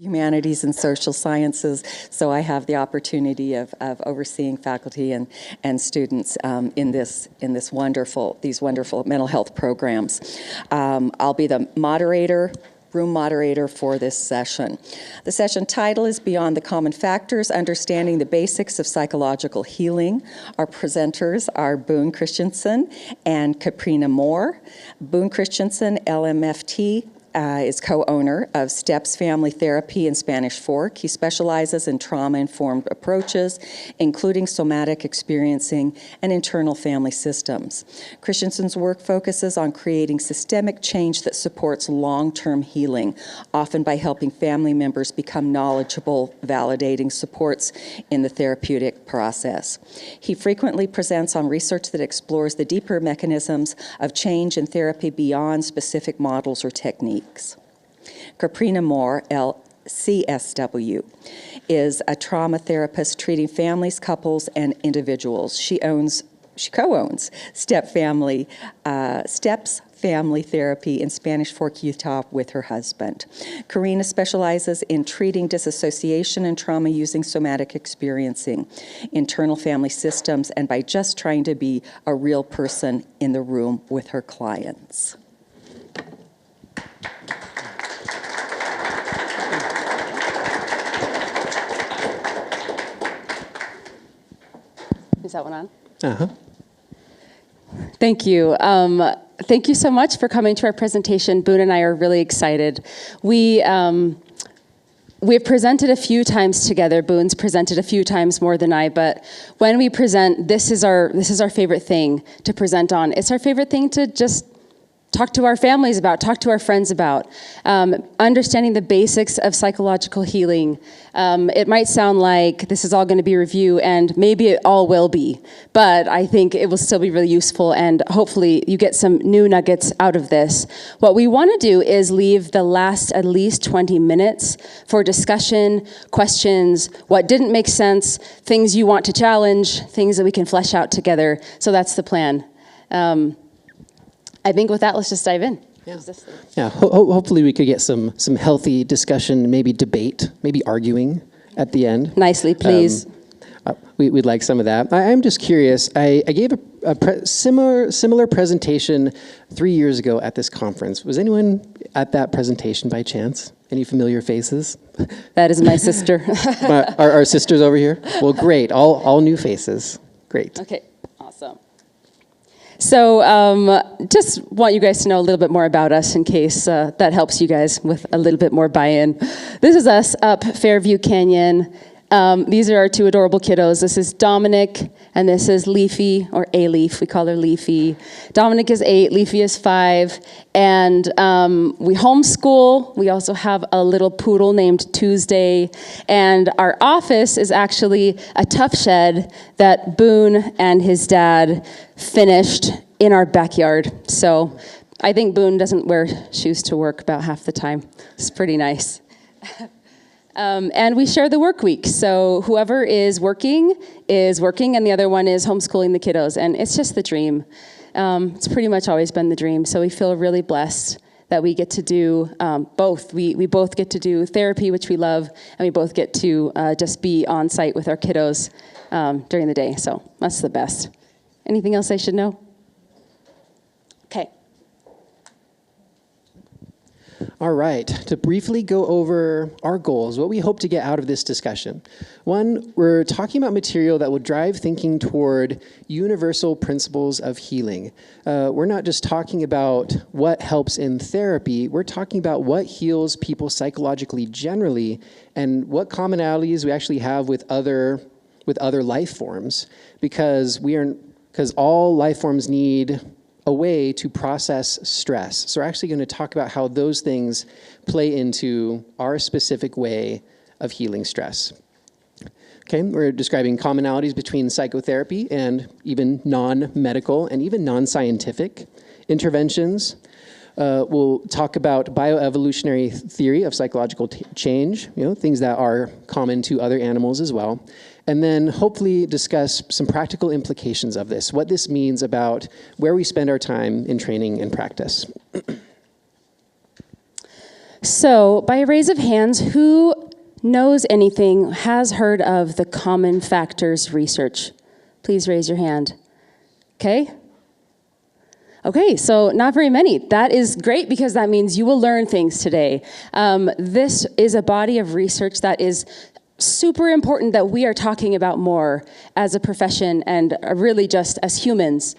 Humanities and Social Sciences, so I have the opportunity of overseeing faculty and students in these wonderful mental health programs. I'll be the room moderator for this session. The session title is Beyond the Common Factors, Understanding the Basics of Psychological Healing. Our presenters are Boone Christensen and Caprina Moore. Boone Christensen, LMFT, is co-owner of STEPS Family Therapy in Spanish Fork. He specializes in trauma-informed approaches, including somatic experiencing and internal family systems. Christensen's work focuses on creating systemic change that supports long-term healing, often by helping family members become knowledgeable, validating supports in the therapeutic process. He frequently presents on research that explores the deeper mechanisms of change in therapy beyond specific models or techniques. Caprina Moore, CSW, is a trauma therapist treating families, couples, and individuals. She co-owns STEPS Family Therapy in Spanish Fork, Utah, with her husband. Karina specializes in treating disassociation and trauma using somatic experiencing, internal family systems, and by just trying to be a real person in the room with her clients. Is that one on? Uh-huh. Thank you. Thank you so much for coming to our presentation. Boone and I are really excited. We've presented a few times together. Boone's presented a few times more than I, but when we present, this is our favorite thing to present on. It's our favorite thing to just talk to our families about, talk to our friends about. Understanding the basics of psychological healing. It might sound like this is all going to be review, and maybe it all will be, but I think it will still be really useful, and hopefully you get some new nuggets out of this. What we want to do is leave the last at least 20 minutes for discussion, questions, what didn't make sense, things you want to challenge, things that we can flesh out together. So that's the plan. I think with that, let's just dive in. Yeah. Hopefully we could get some healthy discussion, maybe debate, maybe arguing at the end. Nicely, please. We'd like some of that. I'm just curious. I gave a similar presentation 3 years ago at this conference. Was anyone at that presentation by chance? Any familiar faces? That is my sister. Our sisters over here? Well, great. All new faces. Great. Okay, awesome. So just want you guys to know a little bit more about us in case that helps you guys with a little bit more buy-in. This is us up Fairview Canyon. These are our two adorable kiddos. This is Dominic, and this is Leafy, or A-Leaf. We call her Leafy. Dominic is 8, Leafy is 5, and we homeschool. We also have a little poodle named Tuesday, and our office is actually a tough shed that Boone and his dad finished in our backyard. So I think Boone doesn't wear shoes to work about half the time. It's pretty nice. And we share the work week. So whoever is working, and the other one is homeschooling the kiddos. And it's just the dream. It's pretty much always been the dream. So we feel really blessed that we get to do both. We both get to do therapy, which we love, and we both get to just be on site with our kiddos during the day. So that's the best. Anything else I should know? Okay. All right, to briefly go over our goals, what we hope to get out of this discussion. One, we're talking about material that will drive thinking toward universal principles of healing. We're not just talking about what helps in therapy, we're talking about what heals people psychologically generally, and what commonalities we actually have with other life forms, because all life forms need a way to process stress. So we're actually going to talk about how those things play into our specific way of healing stress. Okay, we're describing commonalities between psychotherapy and even non-medical and even non-scientific interventions. We'll talk about bioevolutionary theory of psychological change, things that are common to other animals as well. And then hopefully discuss some practical implications of this, what this means about where we spend our time in training and practice. So, by a raise of hands, who knows anything, has heard of the common factors research? Please raise your hand. Okay. Okay, so not very many. That is great because that means you will learn things today. This is a body of research that is super important that we are talking about more as a profession and really just as humans.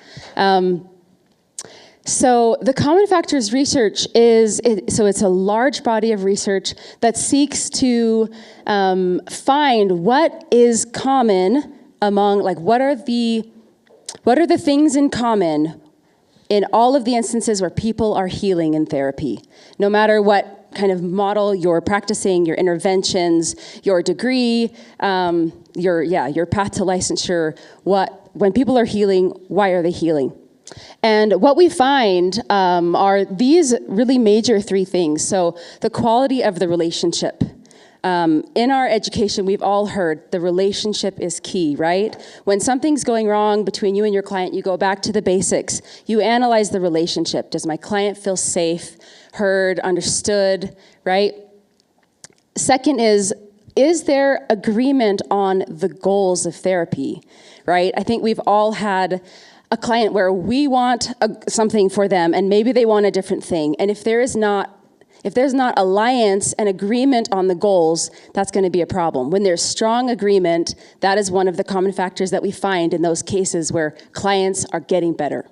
So the common factors research it's a large body of research that seeks to find what is common among, like, what are the things in common in all of the instances where people are healing in therapy, no matter what kind of model you're practicing, your interventions, your degree, your path to licensure. When people are healing, why are they healing? And what we find are these really major three things. So the quality of the relationship. In our education, we've all heard the relationship is key, right? When something's going wrong between you and your client, you go back to the basics. You analyze the relationship. Does my client feel safe, heard, understood, right? Second is there agreement on the goals of therapy, right? I think we've all had a client where we want something for them, and maybe they want a different thing. And if there's not alliance and agreement on the goals, that's going to be a problem. When there's strong agreement, that is one of the common factors that we find in those cases where clients are getting better.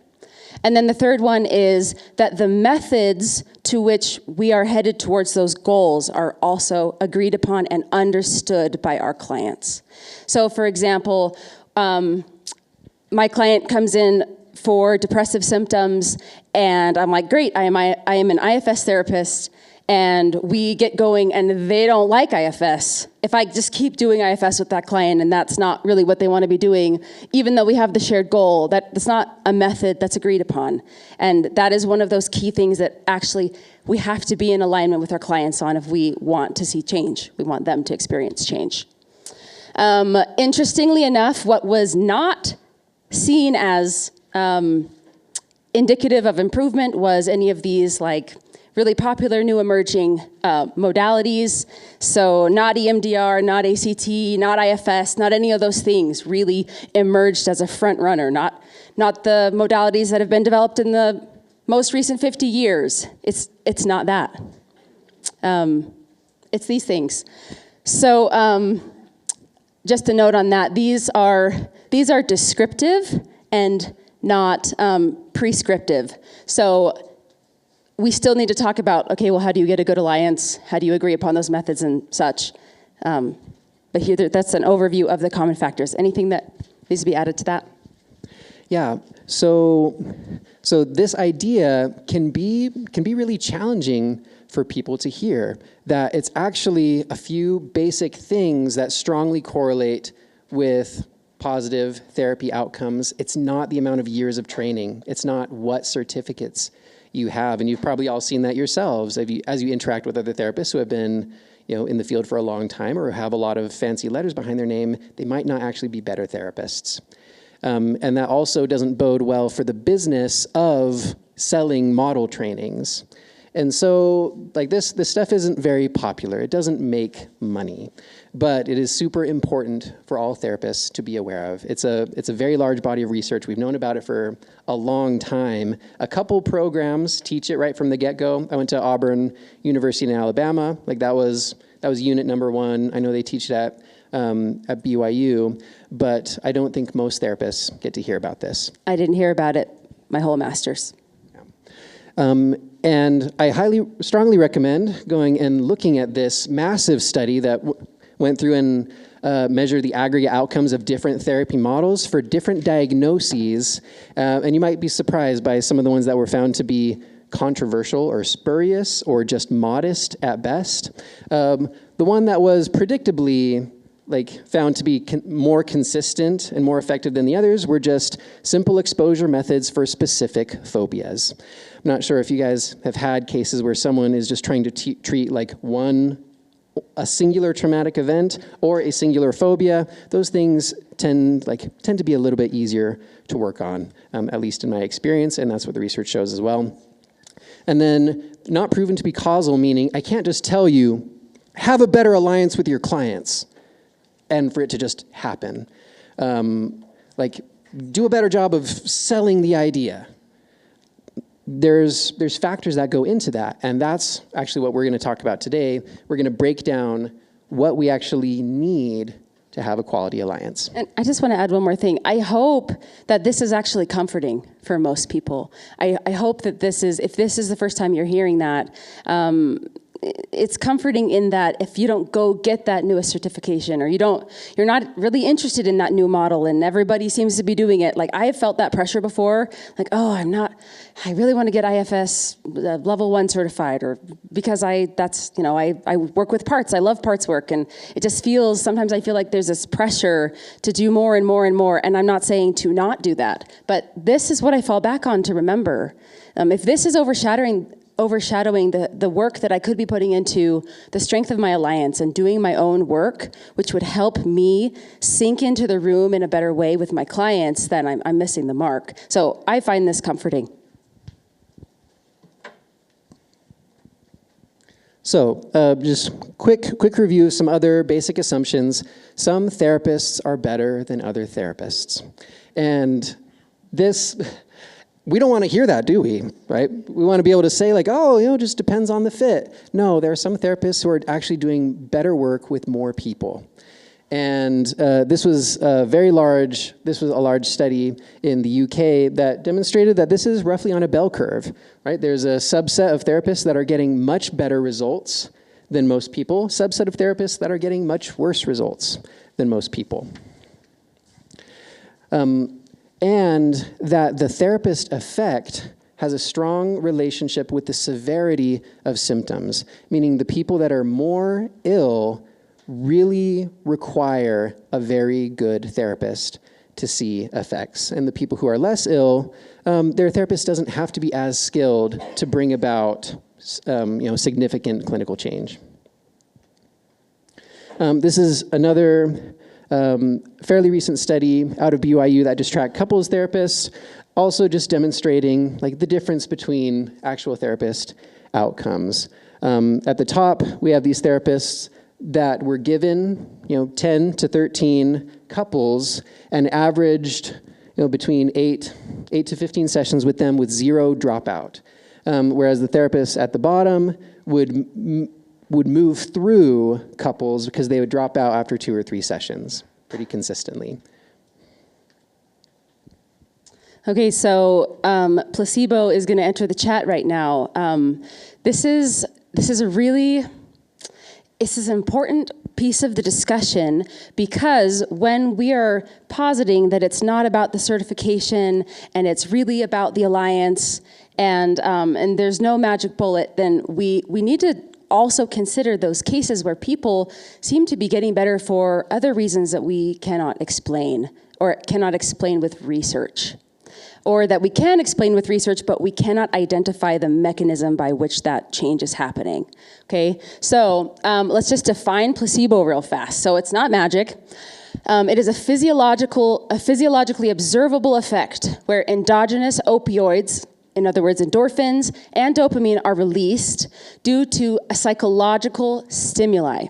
And then the third one is that the methods to which we are headed towards those goals are also agreed upon and understood by our clients. So, for example, my client comes in for depressive symptoms, and I'm like, great, I am an IFS therapist, and we get going, and they don't like IFS. If I just keep doing IFS with that client, and that's not really what they want to be doing, even though we have the shared goal, that's not a method that's agreed upon. And that is one of those key things that actually we have to be in alignment with our clients on if we want to see change. We want them to experience change. Interestingly enough, what was not seen as indicative of improvement was any of these, like, really popular new emerging modalities. So not EMDR, not ACT, not IFS, not any of those things really emerged as a front runner, not the modalities that have been developed in the most recent 50 years. It's not that. It's these things. So just a note on that, these are descriptive and not prescriptive. So we still need to talk about, okay, well, how do you get a good alliance? How do you agree upon those methods and such? But here, that's an overview of the common factors. Anything that needs to be added to that? Yeah, so this idea can be really challenging for people to hear, that it's actually a few basic things that strongly correlate with positive therapy outcomes. It's not the amount of years of training. It's not what certificates you have, and you've probably all seen that yourselves as you interact with other therapists who have been, in the field for a long time or have a lot of fancy letters behind their name. They might not actually be better therapists. And that also doesn't bode well for the business of selling model trainings. And so, like, this stuff isn't very popular. It doesn't make money, but it is super important for all therapists to be aware of. It's a very large body of research. We've known about it for a long time. A couple programs teach it right from the get-go. I went to Auburn University in Alabama. Like, that was unit number 1. I know they teach it at BYU, but I don't think most therapists get to hear about this. I didn't hear about it my whole master's. And I strongly recommend going and looking at this massive study that went through and measured the aggregate outcomes of different therapy models for different diagnoses. And you might be surprised by some of the ones that were found to be controversial or spurious or just modest at best. The one that was predictably found to be more consistent and more effective than the others were just simple exposure methods for specific phobias. I'm not sure if you guys have had cases where someone is just trying to treat a singular traumatic event or a singular phobia. Those things tend to be a little bit easier to work on, at least in my experience, and that's what the research shows as well. And then not proven to be causal, meaning I can't just tell you, have a better alliance with your clients, and for it to just happen. Like, do a better job of selling the idea. There's factors that go into that, and that's actually what we're going to talk about today. We're going to break down what we actually need to have a quality alliance. And I just want to add one more thing. I hope that this is actually comforting for most people. I hope that if this is the first time you're hearing that, it's comforting in that if you don't go get that newest certification, or you're not really interested in that new model and everybody seems to be doing it. Like, I have felt that pressure before, like, oh, I really want to get IFS level 1 certified, or because I work with parts. I love parts work, and it just sometimes I feel like there's this pressure to do more and more and more, and I'm not saying to not do that, but this is what I fall back on to remember. If this is overshadowing the work that I could be putting into the strength of my alliance and doing my own work, which would help me sink into the room in a better way with my clients, then I'm missing the mark. So I find this comforting. So just quick review of some other basic assumptions. Some therapists are better than other therapists. And this... we don't want to hear that, do we? Right? We want to be able to say, like, oh, it just depends on the fit. No, there are some therapists who are actually doing better work with more people. And this was a large study in the UK that demonstrated that this is roughly on a bell curve, right? There's a subset of therapists that are getting much better results than most people, subset of therapists that are getting much worse results than most people. And that the therapist effect has a strong relationship with the severity of symptoms, meaning the people that are more ill really require a very good therapist to see effects. And the people who are less ill, their therapist doesn't have to be as skilled to bring about significant clinical change. This is another fairly recent study out of BYU that just tracked couples therapists, also just demonstrating like the difference between actual therapist outcomes. At the top, we have these therapists that were given 10 to 13 couples and averaged between 8 to 15 sessions with them with 0 dropout. Whereas the therapists at the bottom would move through couples because they would drop out after 2 or 3 sessions pretty consistently. Okay, so placebo is going to enter the chat right now. This is an important piece of the discussion, because when we are positing that it's not about the certification and it's really about the alliance, and there's no magic bullet, then we need to also consider those cases where people seem to be getting better for other reasons that we cannot explain, or cannot explain with research, or that we can explain with research, but we cannot identify the mechanism by which that change is happening. Okay, so let's just define placebo real fast. So it's not magic. It is a physiologically observable effect where endogenous opioids, in other words, endorphins and dopamine, are released due to a psychological stimuli.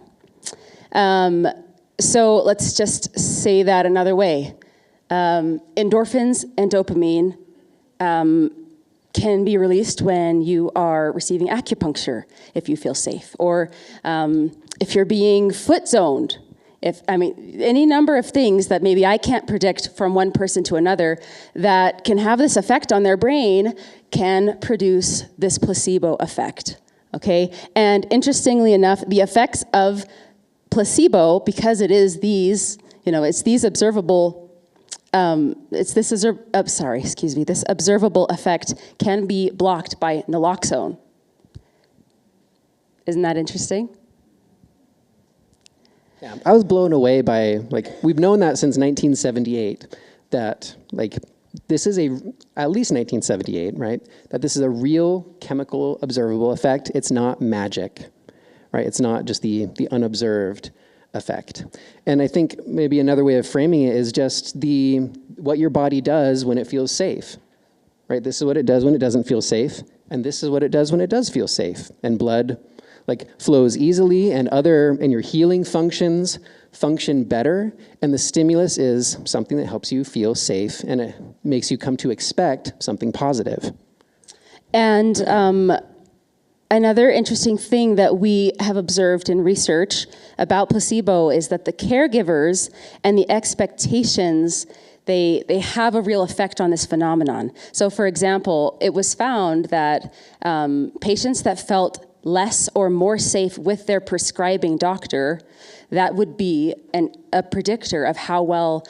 So let's just say that another way. Endorphins and dopamine can be released when you are receiving acupuncture, if you feel safe, or if you're being foot zoned. Any number of things that maybe I can't predict from one person to another that can have this effect on their brain can produce this placebo effect, okay? And interestingly enough, the effects of placebo, because it is these, it's these observable, this observable effect can be blocked by naloxone. Isn't that interesting? Yeah, I was blown away by, we've known that since 1978, that, this is at least 1978, right? That this is a real chemical observable effect. It's not magic, right? It's not just the unobserved effect. And I think maybe another way of framing it is just what your body does when it feels safe, right? This is what it does when it doesn't feel safe, and this is what it does when it does feel safe. And blood flows easily, and your healing functions function better, and the stimulus is something that helps you feel safe, and it makes you come to expect something positive. And another interesting thing that we have observed in research about placebo is that the caregivers and the expectations, they have a real effect on this phenomenon. So for example, it was found that patients that felt less or more safe with their prescribing doctor, that would be a predictor of how well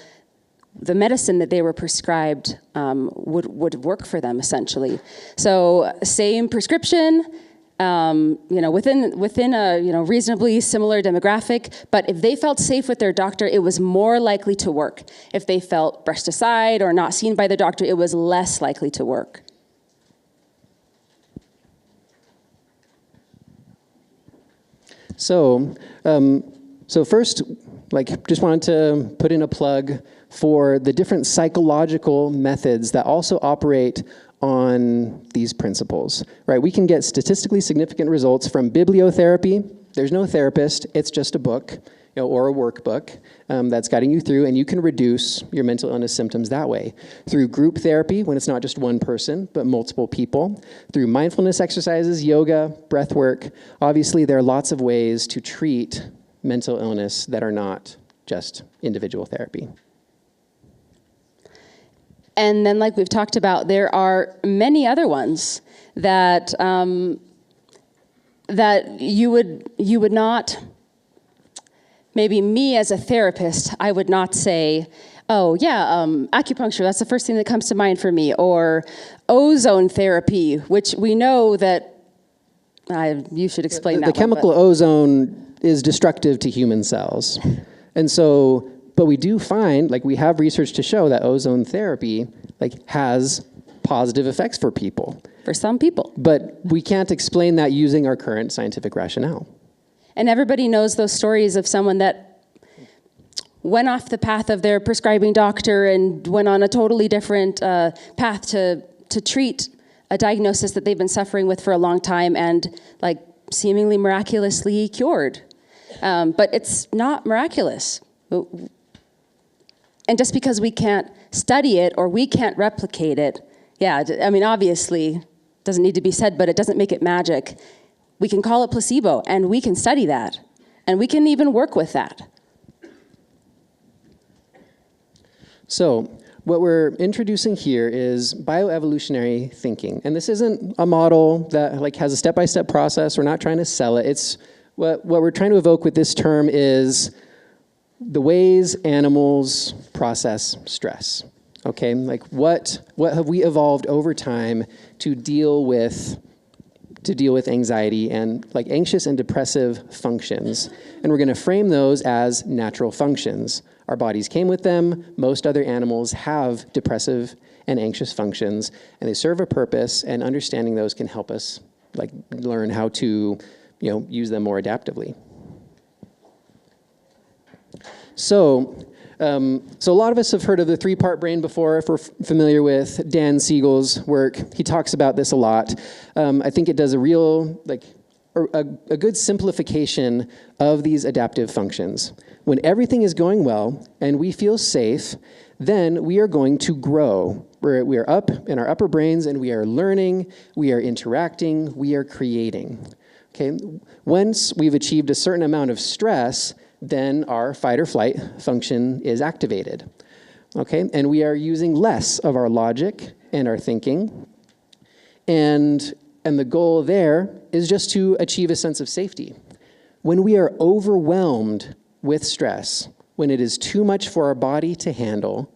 the medicine that they were prescribed would work for them, essentially. So same prescription, within a reasonably similar demographic, but if they felt safe with their doctor, it was more likely to work. If they felt brushed aside or not seen by the doctor, it was less likely to work. So first, just wanted to put in a plug for the different psychological methods that also operate on these principles, right? We can get statistically significant results from bibliotherapy. There's no therapist, it's just a book, or a workbook that's guiding you through, and you can reduce your mental illness symptoms that way. Through group therapy, when it's not just one person, but multiple people. Through mindfulness exercises, yoga, breath work. Obviously, there are lots of ways to treat mental illness that are not just individual therapy. And then, like we've talked about, there are many other ones that that you would not, maybe me as a therapist, I would not say, oh yeah, acupuncture, that's the first thing that comes to mind for me, or ozone therapy, which we know that, you should explain that. The chemical ozone is destructive to human cells. And so, but we do find, we have research to show that ozone therapy, has positive effects for people. For some people. But we can't explain that using our current scientific rationale. And everybody knows those stories of someone that went off the path of their prescribing doctor and went on a totally different path to treat a diagnosis that they've been suffering with for a long time and seemingly miraculously cured. But it's not miraculous. And just because we can't study it or we can't replicate it, obviously, doesn't need to be said, but it doesn't make it magic. We can call it placebo, and we can study that, and we can even work with that. So what we're introducing here is bioevolutionary thinking, and this isn't a model that has a step-by-step process. We're not trying to sell it. It's what we're trying to evoke with this term is the ways animals process stress. Okay, what have we evolved over time to deal with anxiety and anxious and depressive functions. And we're going to frame those as natural functions. Our bodies came with them. Most other animals have depressive and anxious functions, and they serve a purpose, and understanding those can help us learn how to use them more adaptively. So a lot of us have heard of the three-part brain before, if we're familiar with Dan Siegel's work. He talks about this a lot. I think it does a real, a good simplification of these adaptive functions. When everything is going well and we feel safe, then we are going to grow. We are up in our upper brains and we are learning, we are interacting, we are creating. Okay. Once we've achieved a certain amount of stress, then our fight or flight function is activated. Okay, and we are using less of our logic and our thinking. And the goal there is just to achieve a sense of safety. When we are overwhelmed with stress, when it is too much for our body to handle,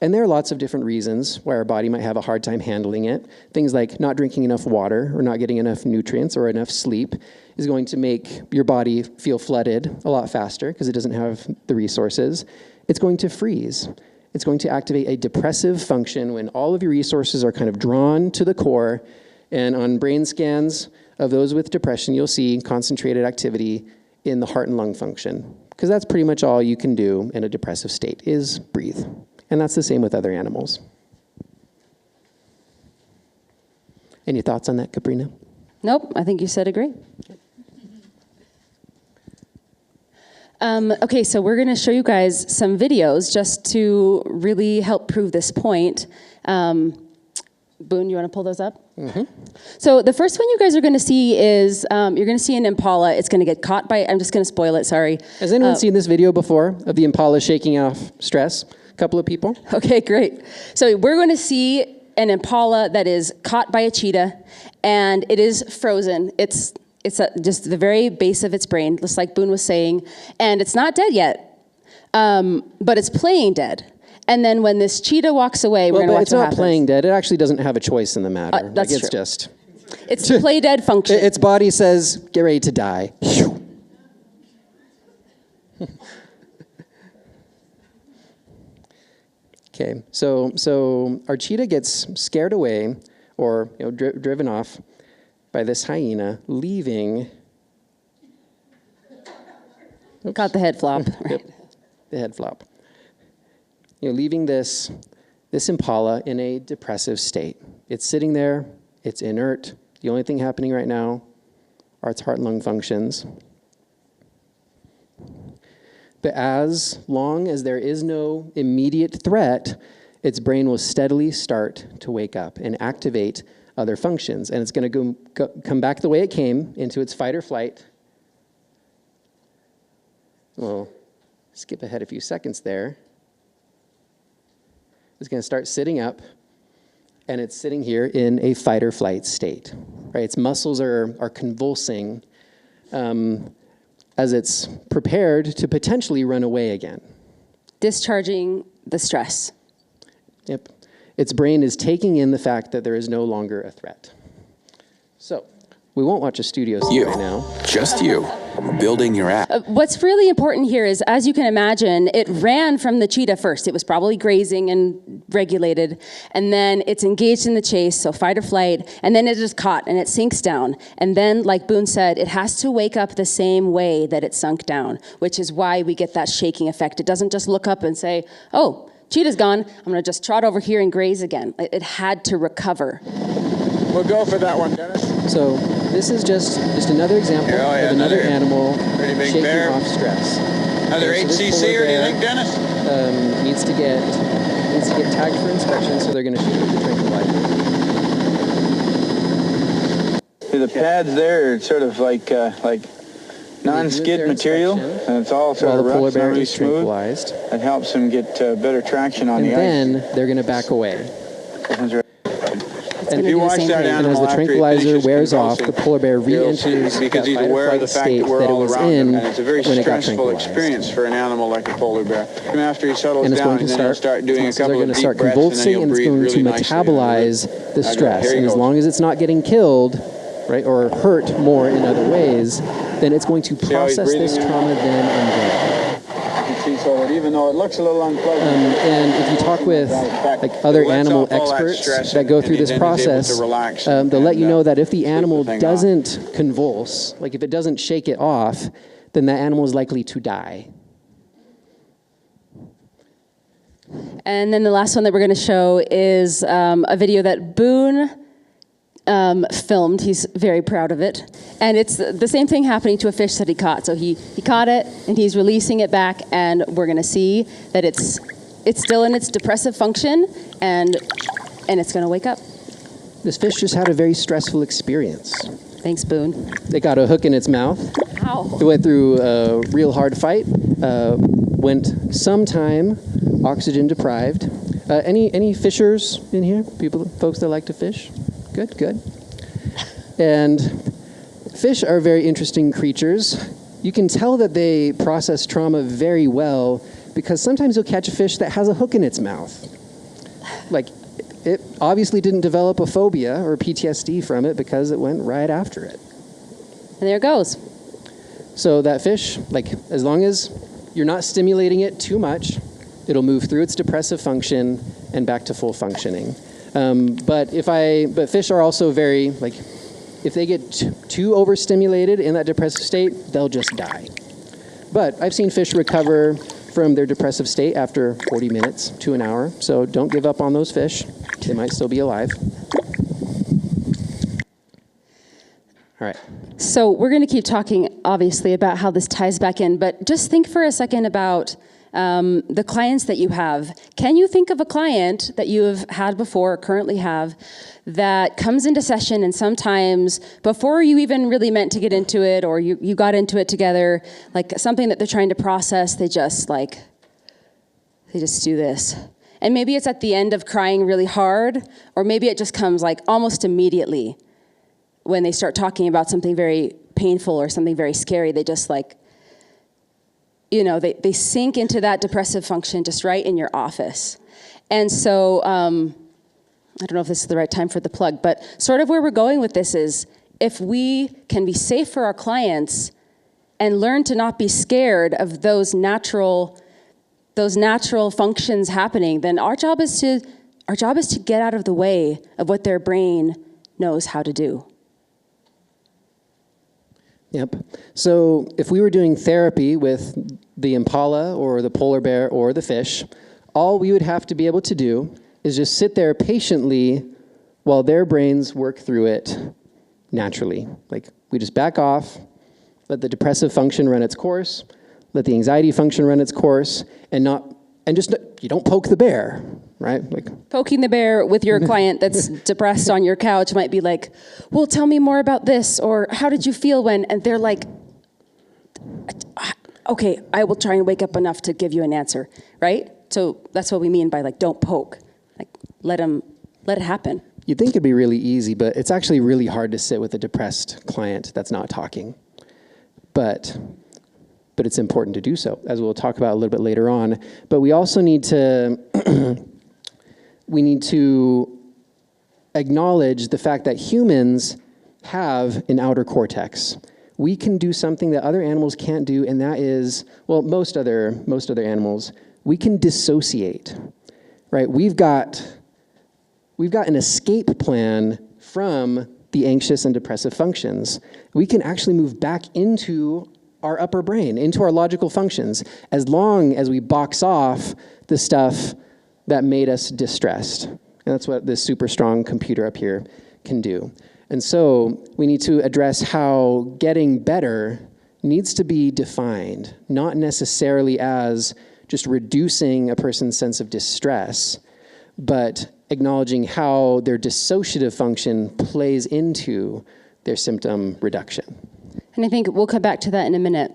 and there are lots of different reasons why our body might have a hard time handling it. Things like not drinking enough water or not getting enough nutrients or enough sleep is going to make your body feel flooded a lot faster because it doesn't have the resources. It's going to freeze. It's going to activate a depressive function when all of your resources are kind of drawn to the core. And on brain scans of those with depression, you'll see concentrated activity in the heart and lung function, because that's pretty much all you can do in a depressive state is breathe. And that's the same with other animals. Any thoughts on that, Caprina? Nope, I think you said it great. Okay, so we're going to show you guys some videos just to really help prove this point. Boone, you want to pull those up? Mm-hmm. So the first one you guys are going to see is, you're going to see an impala. It's going to get caught by, I'm just going to spoil it, sorry. Has anyone seen this video before of the impala shaking off stress? A couple of people? Okay, great. So we're going to see an impala that is caught by a cheetah, and it is frozen. It's just the very base of its brain, just like Boone was saying, and it's not dead yet, but it's playing dead. And then when this cheetah walks away, we're going to watch what happens. It's not playing dead. It actually doesn't have a choice in the matter. That's it's true. just... It's play dead function. Its body says, get ready to die. Okay, so our cheetah gets scared away or driven off by this hyena, leaving... Got the head flop. Yep, the head flop. Leaving this impala in a depressive state. It's sitting there, it's inert. The only thing happening right now are its heart and lung functions. But as long as there is no immediate threat, its brain will steadily start to wake up and activate other functions. And it's going to come back the way it came, into its fight or flight. We'll skip ahead a few seconds there. It's going to start sitting up, and it's sitting here in a fight or flight state. Right? Its muscles are convulsing as it's prepared to potentially run away again. Discharging the stress. Yep. Its brain is taking in the fact that there is no longer a threat. So, we won't watch a studio scene right now. Just you. Building your app. What's really important here is, as you can imagine, it ran from the cheetah first. It was probably grazing and regulated, and then it's engaged in the chase, so fight or flight, and then it is caught, and it sinks down. And then, like Boone said, it has to wake up the same way that it sunk down, which is why we get that shaking effect. It doesn't just look up and say, oh, cheetah's gone, I'm going to just trot over here and graze again. It had to recover. We'll go for that one, Dennis. So this is just another example of another animal shaking off stress. Another HCC, or do you think, Dennis? Needs to get tagged for inspection, so they're going to shoot with the tranquilizer. The pads there are sort of like non-skid material, and it's all sort of rough, polar it's not bear really is smooth. tranquilized. It helps them get better traction on the ice. And then they're going to back away. And if you watch that And animal as the after he tranquilizer finishes wears off, the convulsing, polar bear you'll see, re-enters because that he's fight or aware of the flight fact state that we're that it all was around him, in and it's a very when it got stressful tranquilized. experience for an animal like a polar bear. And after he settles And it's down, going to then he'll start doing a so they're couple going of to deep start breaths, and then convulsing, he'll and it's breathe going really to nicely. metabolize the stress. Here he And as goes. long as it's not getting killed, right, or hurt more in other ways, then it's going to how he's process this breathing trauma then and there. You can see, so that even though it looks a little unpleasant, And if you talk with like other animal experts that go through this process, they'll let you know that if the animal doesn't convulse, like if it doesn't shake it off, then that animal is likely to die. And then the last one that we're going to show is a video that Boone filmed. He's very proud of it. And it's the same thing happening to a fish that he caught. So he caught it, and he's releasing it back, and we're going to see that it's still in its depressive function, and it's going to wake up. This fish just had a very stressful experience. Thanks, Boone. It got a hook in its mouth. Ow. It went through a real hard fight, went some time oxygen deprived. Any fishers in here? Folks that like to fish? Good. And fish are very interesting creatures. You can tell that they process trauma very well because sometimes you'll catch a fish that has a hook in its mouth. Like, it obviously didn't develop a phobia or PTSD from it because it went right after it. And there it goes. So that fish, like, as long as you're not stimulating it too much, it'll move through its depressive function and back to full functioning. But fish are also very, like, if they get too overstimulated in that depressive state, they'll just die. But I've seen fish recover from their depressive state after 40 minutes to an hour, so don't give up on those fish. They might still be alive. All right. So we're going to keep talking, obviously, about how this ties back in, but just think for a second about the clients that you have. Can you think of a client that you have had before, or currently have, that comes into session and sometimes before you even really meant to get into it, or you got into it together, like something that they're trying to process, they just do this. And maybe it's at the end of crying really hard, or maybe it just comes like almost immediately when they start talking about something very painful or something very scary. They just they sink into that depressive function just right in your office. And so, I don't know if this is the right time for the plug, but sort of where we're going with this is, if we can be safe for our clients and learn to not be scared of those natural functions happening, then our job is to get out of the way of what their brain knows how to do. Yep. So if we were doing therapy with the impala or the polar bear or the fish, all we would have to be able to do is just sit there patiently while their brains work through it naturally. Like, we just back off, let the depressive function run its course, let the anxiety function run its course, you don't poke the bear, right? Like, poking the bear with your client that's depressed on your couch might be like, well, tell me more about this, or how did you feel when, and they're like, okay, I will try and wake up enough to give you an answer, right? So that's what we mean by don't poke. Let it happen. You'd think it'd be really easy, but it's actually really hard to sit with a depressed client that's not talking. But it's important to do so, as we'll talk about a little bit later on. But we also need to acknowledge the fact that humans have an outer cortex. We can do something that other animals can't do, and that is, most other animals, we can dissociate, right? We've got an escape plan from the anxious and depressive functions. We can actually move back into our upper brain, into our logical functions, as long as we box off the stuff that made us distressed. And that's what this super strong computer up here can do. And so we need to address how getting better needs to be defined, not necessarily as just reducing a person's sense of distress, but acknowledging how their dissociative function plays into their symptom reduction. And I think we'll come back to that in a minute.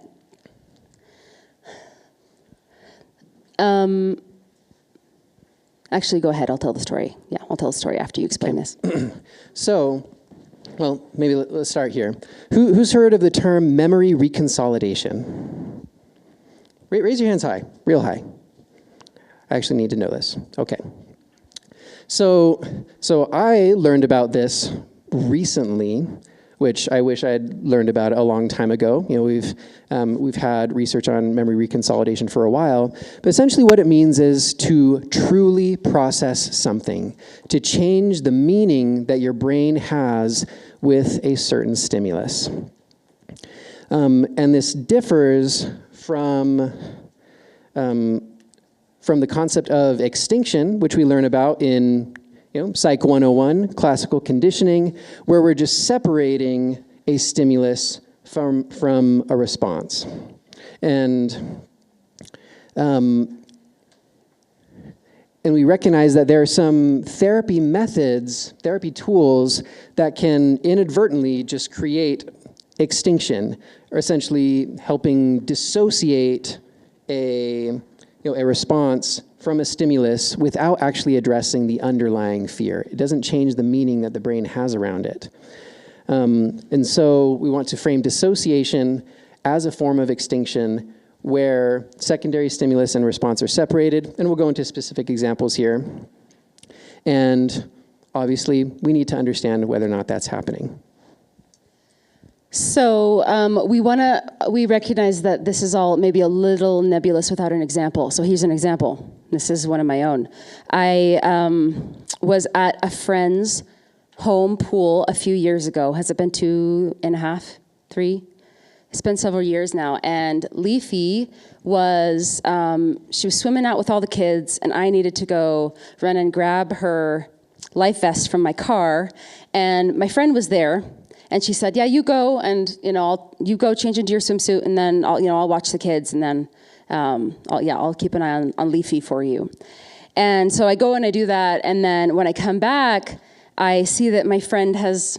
Actually, go ahead. I'll tell the story. Yeah, I'll tell the story after you explain this. So, maybe let's start here. Who's heard of the term memory reconsolidation? Raise your hands high, real high. I actually need to know this. Okay. So I learned about this recently, which I wish I had learned about a long time ago. We've had research on memory reconsolidation for a while, but essentially what it means is to truly process something, to change the meaning that your brain has with a certain stimulus. And this differs from the concept of extinction, which we learn about in Psych 101, classical conditioning, where we're just separating a stimulus from a response. And we recognize that there are some therapy methods, therapy tools that can inadvertently just create extinction, or essentially helping dissociate a response from a stimulus without actually addressing the underlying fear. It doesn't change the meaning that the brain has around it. And so we want to frame dissociation as a form of extinction where secondary stimulus and response are separated, and we'll go into specific examples here. And obviously, we need to understand whether or not that's happening. So we recognize that this is all maybe a little nebulous without an example. So here's an example. This is one of my own. I was at a friend's home pool a few years ago. Has it been 2.5, 3? It's been several years now. And Leafy was, she was swimming out with all the kids, and I needed to go run and grab her life vest from my car. And my friend was there. And she said, yeah, you go, and you go change into your swimsuit, and then I'll watch the kids, and then I'll keep an eye on Leafy for you. And so I go and I do that, and then when I come back, I see that my friend has,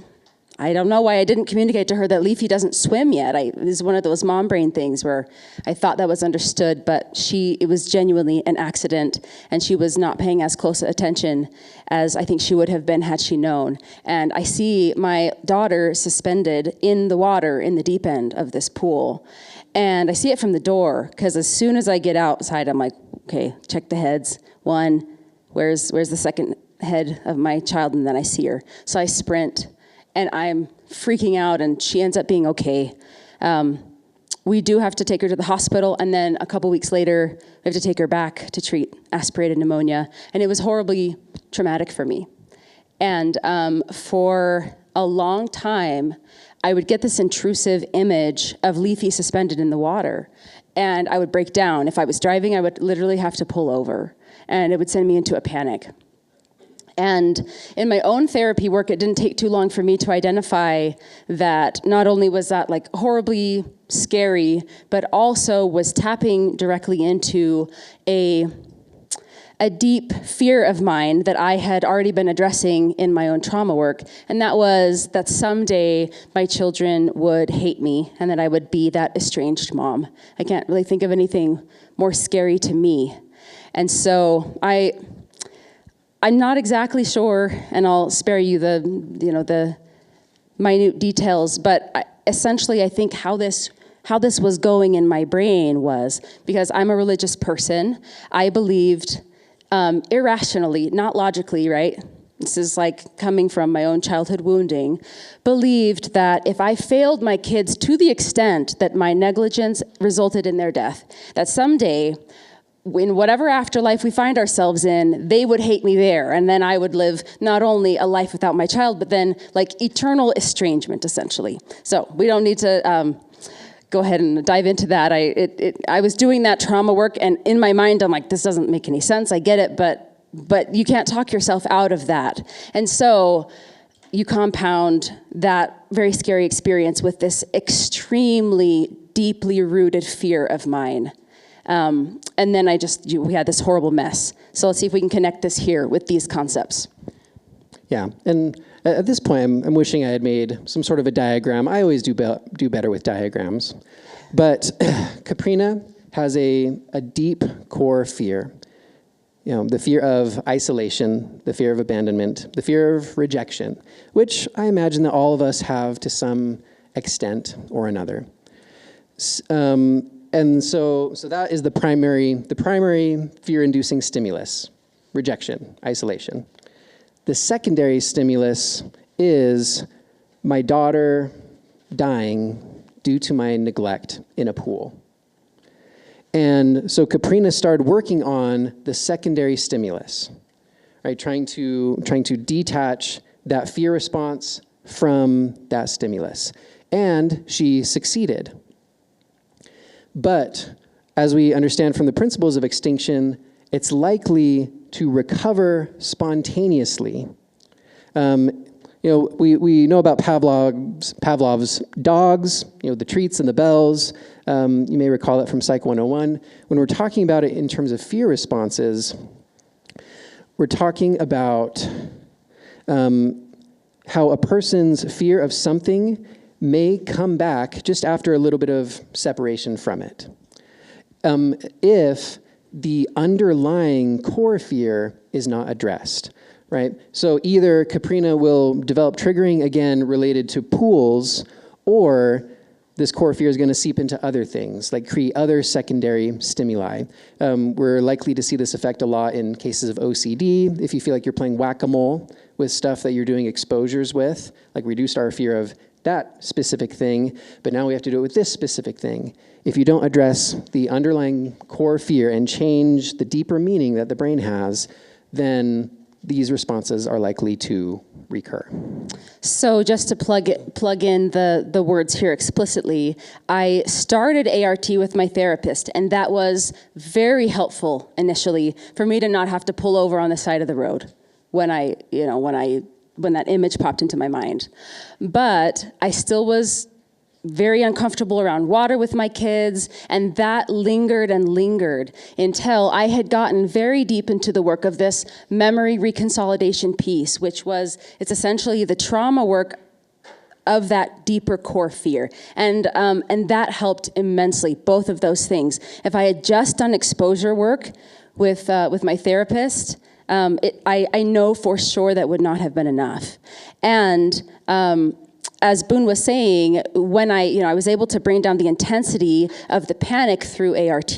I don't know why I didn't communicate to her that Leafy doesn't swim yet. It was one of those mom brain things where I thought that was understood, but it was genuinely an accident, and she was not paying as close attention as I think she would have been had she known. And I see my daughter suspended in the water in the deep end of this pool. And I see it from the door, because as soon as I get outside, I'm like, okay, check the heads. One, where's the second head of my child? And then I see her. So I sprint, and I'm freaking out, and she ends up being okay. We do have to take her to the hospital, and then a couple weeks later, we have to take her back to treat aspirated pneumonia. And it was horribly traumatic for me. And for a long time, I would get this intrusive image of Leafy suspended in the water, and I would break down. If I was driving, I would literally have to pull over, and it would send me into a panic. And in my own therapy work, it didn't take too long for me to identify that not only was that like horribly scary, but also was tapping directly into a deep fear of mine that I had already been addressing in my own trauma work, and that was that someday my children would hate me and that I would be that estranged mom. I can't really think of anything more scary to me. And so I'm not exactly sure, and I'll spare you the minute details, but essentially I think how this was going in my brain was, because I'm a religious person, I believed irrationally, not logically, right? This is like coming from my own childhood wounding, believed that if I failed my kids to the extent that my negligence resulted in their death, that someday, in whatever afterlife we find ourselves in, they would hate me there, and then I would live not only a life without my child, but then like eternal estrangement, essentially. So we don't need to go ahead and dive into that. I was doing that trauma work, and in my mind, I'm like, this doesn't make any sense. I get it, but you can't talk yourself out of that. And so you compound that very scary experience with this extremely deeply rooted fear of mine. And then we had this horrible mess. So let's see if we can connect this here with these concepts. Yeah, and at this point, I'm wishing I had made some sort of a diagram. I always do better with diagrams. But Caprina has a deep core fear. The fear of isolation, the fear of abandonment, the fear of rejection, which I imagine that all of us have to some extent or another. And so that is the primary fear-inducing stimulus, rejection, isolation. The secondary stimulus is my daughter dying due to my neglect in a pool. And so Caprina started working on the secondary stimulus, right? Trying to detach that fear response from that stimulus. And she succeeded. But as we understand from the principles of extinction, it's likely to recover spontaneously. We know about Pavlov's dogs, the treats and the bells. You may recall that from Psych 101. When we're talking about it in terms of fear responses, we're talking about how a person's fear of something may come back just after a little bit of separation from it. If the underlying core fear is not addressed, right? So either Caprina will develop triggering again related to pools, or this core fear is going to seep into other things, like create other secondary stimuli. We're likely to see this effect a lot in cases of OCD. If you feel like you're playing whack-a-mole with stuff that you're doing exposures with, like reduced our fear of that specific thing, but now we have to do it with this specific thing. If you don't address the underlying core fear and change the deeper meaning that the brain has, then these responses are likely to recur. So just to plug in the words here explicitly, I started ART with my therapist, and that was very helpful initially for me to not have to pull over on the side of the road when I image popped into my mind. But I still was very uncomfortable around water with my kids, and that lingered and lingered until I had gotten very deep into the work of this memory reconsolidation piece, which it's essentially the trauma work of that deeper core fear. And that helped immensely, both of those things. If I had just done exposure work with my therapist, I know for sure that would not have been enough. And as Boone was saying, when I was able to bring down the intensity of the panic through ART,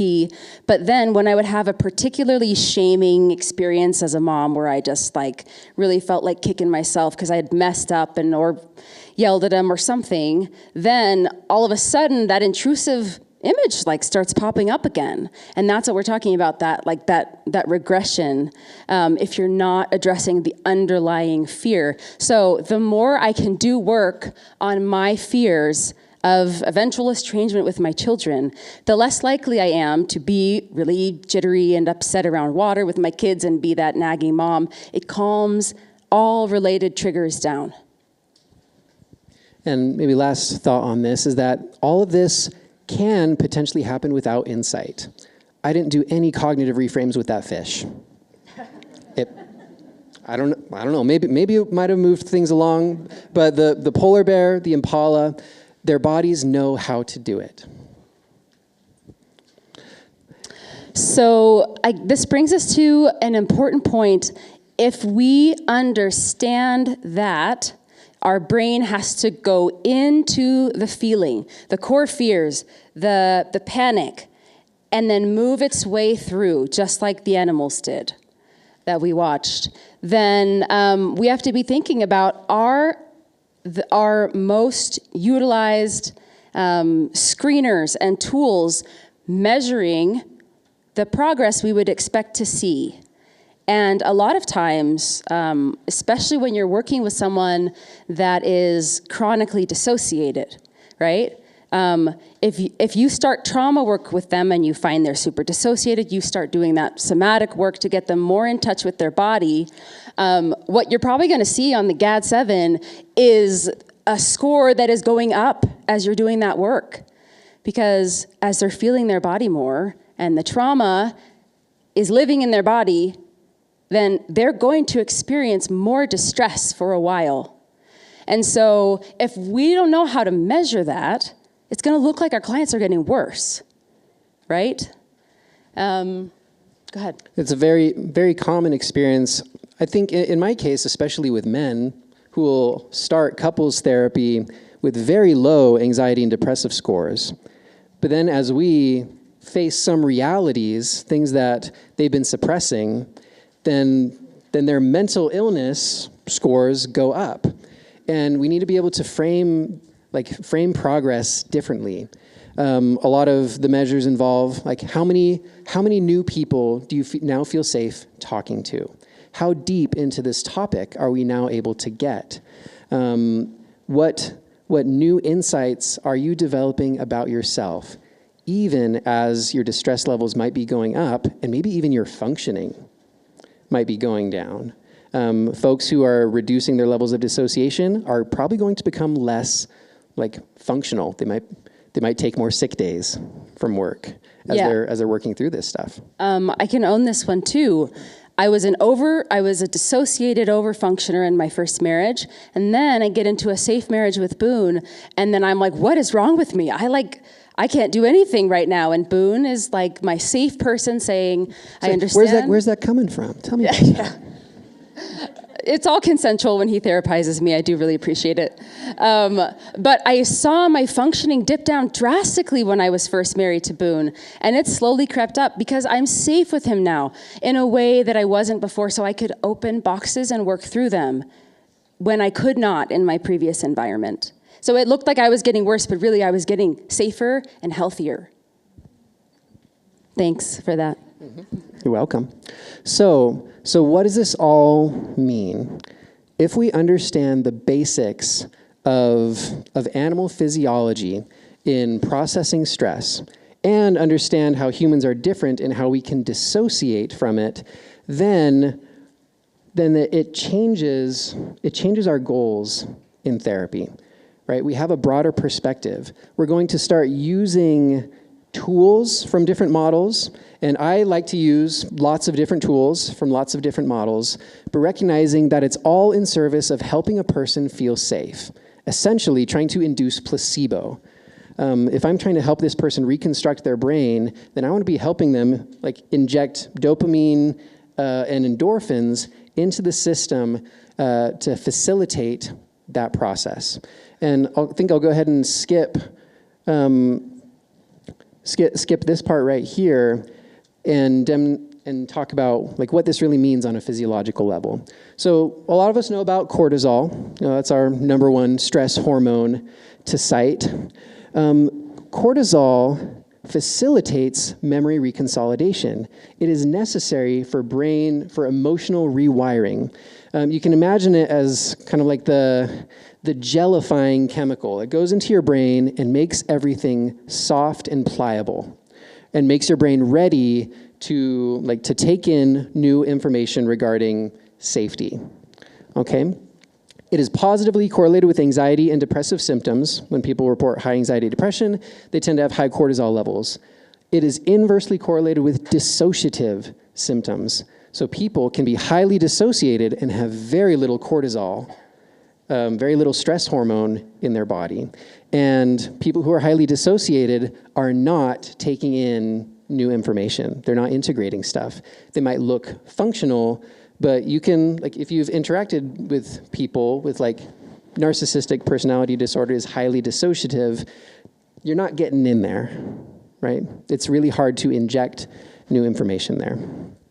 but then when I would have a particularly shaming experience as a mom where I just really felt like kicking myself because I had messed up or yelled at him or something, then all of a sudden that intrusive image starts popping up again. And that's what we're talking about, that regression, if you're not addressing the underlying fear. So the more I can do work on my fears of eventual estrangement with my children, the less likely I am to be really jittery and upset around water with my kids and be that nagging mom. It calms all related triggers down. And maybe last thought on this is that all of this can potentially happen without insight. I didn't do any cognitive reframes with that fish. I don't know. Maybe it might have moved things along, but the polar bear, the impala, their bodies know how to do it. So this brings us to an important point. If we understand that, our brain has to go into the feeling, the core fears, the panic, and then move its way through, just like the animals did that we watched. Then we have to be thinking about our most utilized screeners and tools measuring the progress we would expect to see. And a lot of times, especially when you're working with someone that is chronically dissociated, right? If you start trauma work with them and you find they're super dissociated, you start doing that somatic work to get them more in touch with their body, what you're probably going to see on the GAD-7 is a score that is going up as you're doing that work. Because as they're feeling their body more and the trauma is living in their body, then they're going to experience more distress for a while. And so if we don't know how to measure that, it's going to look like our clients are getting worse, right? Go ahead. It's a very, very common experience. I think in my case, especially with men who will start couples therapy with very low anxiety and depressive scores. But then as we face some realities, things that they've been suppressing, then their mental illness scores go up. And we need to be able to frame progress differently. A lot of the measures involve how many new people do you now feel safe talking to? How deep into this topic are we now able to get? What new insights are you developing about yourself, even as your distress levels might be going up, and maybe even your functioning might be going down? Folks who are reducing their levels of dissociation are probably going to become less functional. They might take more sick days from work as they're working through this stuff. I can own this one too. I was a dissociated overfunctioner in my first marriage, and then I get into a safe marriage with Boone, and then I'm like, what is wrong with me? I can't do anything right now. And Boone is my safe person saying, I understand. Where's that coming from? Tell me. Yeah. It's all consensual when he therapizes me. I do really appreciate it. But I saw my functioning dip down drastically when I was first married to Boone. And it slowly crept up because I'm safe with him now in a way that I wasn't before. So I could open boxes and work through them when I could not in my previous environment. So it looked like I was getting worse, but really I was getting safer and healthier. Thanks for that. Mm-hmm. You're welcome. So what does this all mean? If we understand the basics of animal physiology in processing stress and understand how humans are different and how we can dissociate from it, then then it changes our goals in therapy, right? We have a broader perspective. We're going to start using tools from different models, and I like to use lots of different tools from lots of different models, but recognizing that it's all in service of helping a person feel safe, essentially trying to induce placebo. If I'm trying to help this person reconstruct their brain, then I want to be helping them like inject dopamine and endorphins into the system to facilitate that process. And I think I'll go ahead and skip this part right here and talk about like what this really means on a physiological level. So a lot of us know about cortisol. That's our number one stress hormone to cite. Cortisol facilitates memory reconsolidation. It is necessary for emotional rewiring. You can imagine it as kind of like the gellifying chemical. It goes into your brain and makes everything soft and pliable, and makes your brain ready to take in new information regarding safety. Okay? It is positively correlated with anxiety and depressive symptoms. When people report high anxiety, depression, they tend to have high cortisol levels. It is inversely correlated with dissociative symptoms. So people can be highly dissociated and have very little cortisol, very little stress hormone in their body. And people who are highly dissociated are not taking in new information. They're not integrating stuff. They might look functional, but you can, like, if you've interacted with people with like narcissistic personality disorder is highly dissociative, you're not getting in there, right? It's really hard to inject new information there.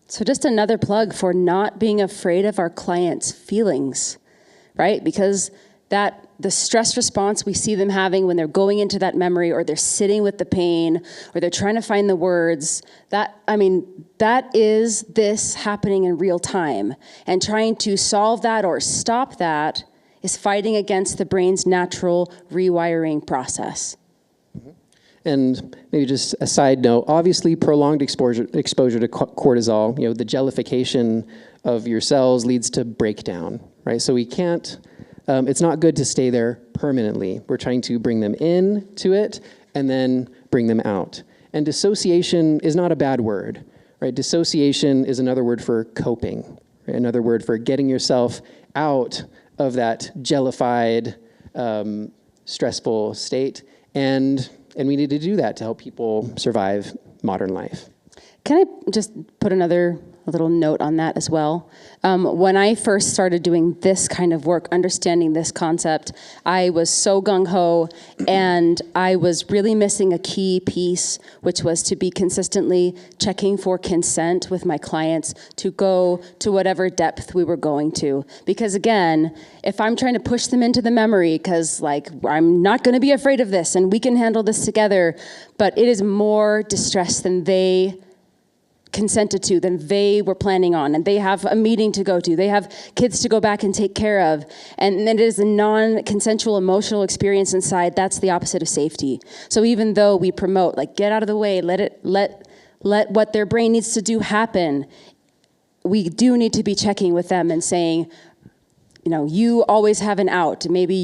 So just another plug for not being afraid of our clients' feelings, right? Because the stress response we see them having when they're going into that memory, or they're sitting with the pain, or they're trying to find the words, that is this happening in real time. And trying to solve that or stop that is fighting against the brain's natural rewiring process. And maybe just a side note, obviously prolonged exposure to cortisol, the jellification of your cells leads to breakdown, right? So we can't, it's not good to stay there permanently. We're trying to bring them into it and then bring them out. And dissociation is not a bad word, right? Dissociation is another word for coping, right? Another word for getting yourself out of that jellified, stressful state. And we need to do that to help people survive modern life. Can I just put a little note on that as well? When I first started doing this kind of work, understanding this concept, I was so gung-ho, and I was really missing a key piece, which was to be consistently checking for consent with my clients to go to whatever depth we were going to. Because again, if I'm trying to push them into the memory, because I'm not going to be afraid of this, and we can handle this together, but it is more distress than they consented to, than they were planning on, and they have a meeting to go to, they have kids to go back and take care of, and it is a non-consensual emotional experience inside. That's the opposite of safety. So even though we promote, get out of the way, let what their brain needs to do happen, we do need to be checking with them and saying, you always have an out. Maybe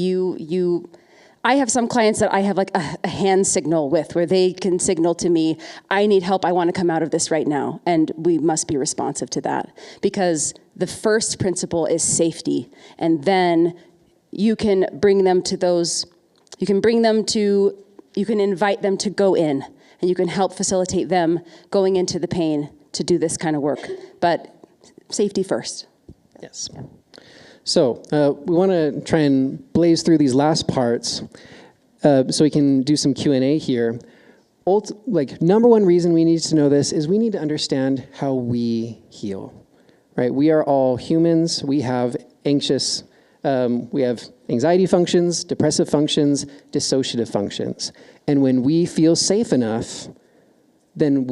I have some clients that I have a hand signal with, where they can signal to me, I need help, I want to come out of this right now. And we must be responsive to that, because the first principle is safety. And then you can bring them to you can invite them to go in, and you can help facilitate them going into the pain to do this kind of work. But safety first. Yes. So we want to try and blaze through these last parts so we can do some Q&A here. Number one reason we need to know this is we need to understand how we heal, right? We are all humans. We have we have anxiety functions, depressive functions, dissociative functions. And when we feel safe enough, then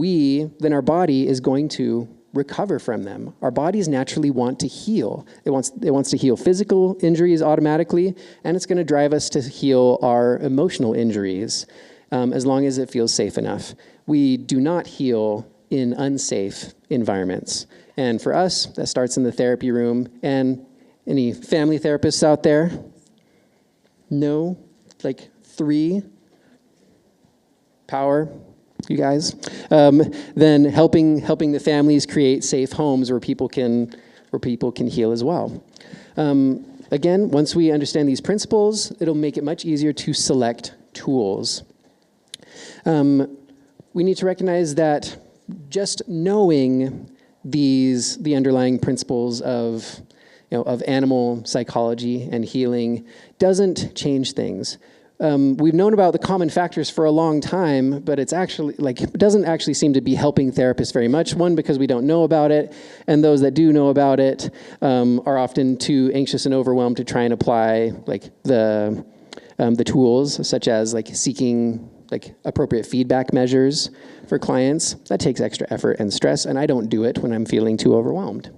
our body is going to recover from them. Our bodies naturally want to heal. It wants to heal physical injuries automatically, and it's going to drive us to heal our emotional injuries as long as it feels safe enough. We do not heal in unsafe environments. And for us, that starts in the therapy room. And any family therapists out there? No? Like 3? Power, you guys? Then helping the families create safe homes where people can heal as well. Again, once we understand these principles, it'll make it much easier to select tools. We need to recognize that just knowing the underlying principles of animal psychology and healing doesn't change things. We've known about the common factors for a long time, but it's actually it doesn't actually seem to be helping therapists very much. One, because we don't know about it, and those that do know about it are often too anxious and overwhelmed to try and apply the tools, such as seeking appropriate feedback measures for clients. That takes extra effort and stress, and I don't do it when I'm feeling too overwhelmed.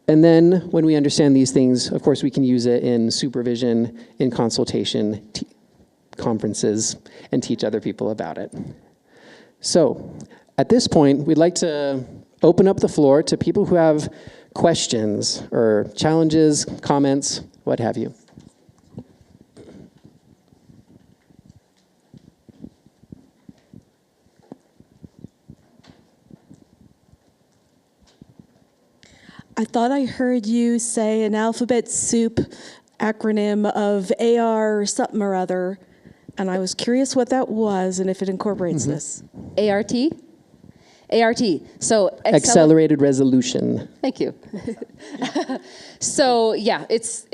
And then when we understand these things, of course, we can use it in supervision, in consultation, conferences, and teach other people about it. So at this point, we'd like to open up the floor to people who have questions or challenges, comments, what have you. I thought I heard you say an alphabet soup acronym of AR something or other, and I was curious what that was and if it incorporates this. ART? ART. So Accelerated resolution. Thank you. So yeah, it's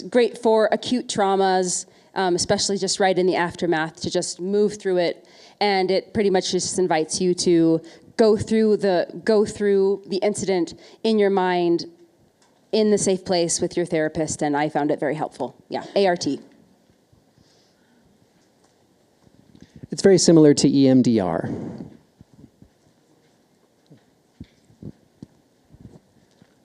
great for acute traumas, especially just right in the aftermath, to just move through it, and it pretty much just invites you to go through the incident in your mind in the safe place with your therapist, and I found it very helpful. Yeah, ART. It's very similar to EMDR.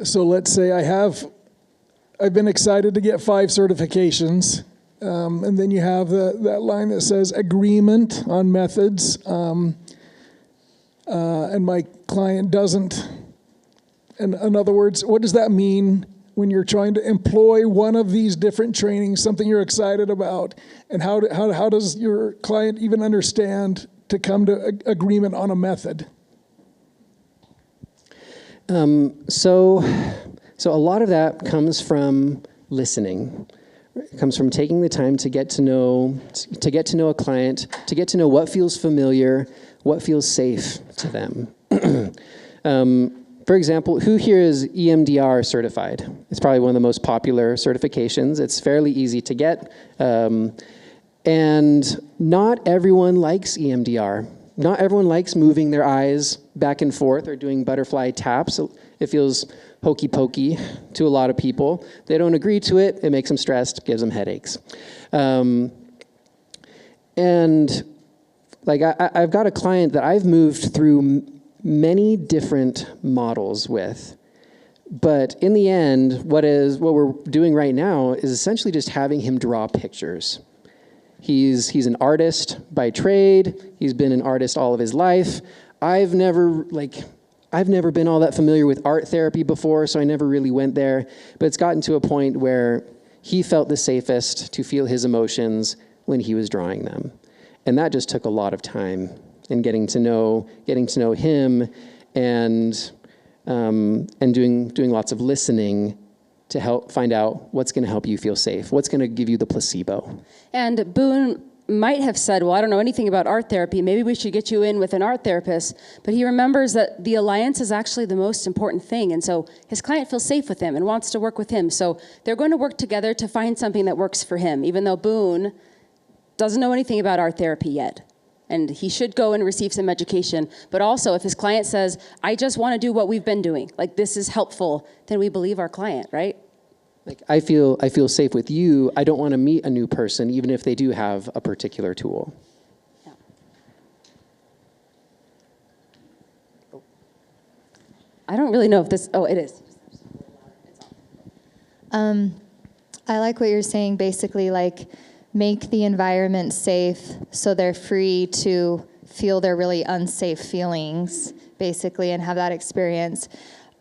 So let's say I've been excited to get 5 certifications, and then you have that line that says agreement on methods, and my client doesn't. And in other words, what does that mean when you're trying to employ one of these different trainings, something you're excited about, and how does your client even understand to come to agreement on a method? So a lot of that comes from listening. It comes from taking the time to get to know a client, to get to know what feels familiar, what feels safe to them. For example, who here is EMDR certified? It's probably one of the most popular certifications. It's fairly easy to get. And not everyone likes EMDR. Not everyone likes moving their eyes back and forth or doing butterfly taps. It feels hokey pokey to a lot of people. They don't agree to it. It makes them stressed, gives them headaches. And I've got a client that I've moved through many different models with. But in the end, what we're doing right now is essentially just having him draw pictures. He's an artist by trade. He's been an artist all of his life. I've never been all that familiar with art therapy before, so I never really went there. But it's gotten to a point where he felt the safest to feel his emotions when he was drawing them. And that just took a lot of time in getting to know him and doing lots of listening to help find out what's going to help you feel safe, what's going to give you the placebo. And Boone might have said, well, I don't know anything about art therapy. Maybe we should get you in with an art therapist. But he remembers that the alliance is actually the most important thing. And so his client feels safe with him and wants to work with him. So they're going to work together to find something that works for him, even though Boone doesn't know anything about art therapy yet. And he should go and receive some education. But also, if his client says, I just want to do what we've been doing, this is helpful, then we believe our client, right? I feel safe with you. I don't want to meet a new person, even if they do have a particular tool. Yeah. I don't really know if this, it is. I like what you're saying, basically, make the environment safe so they're free to feel their really unsafe feelings, basically, and have that experience.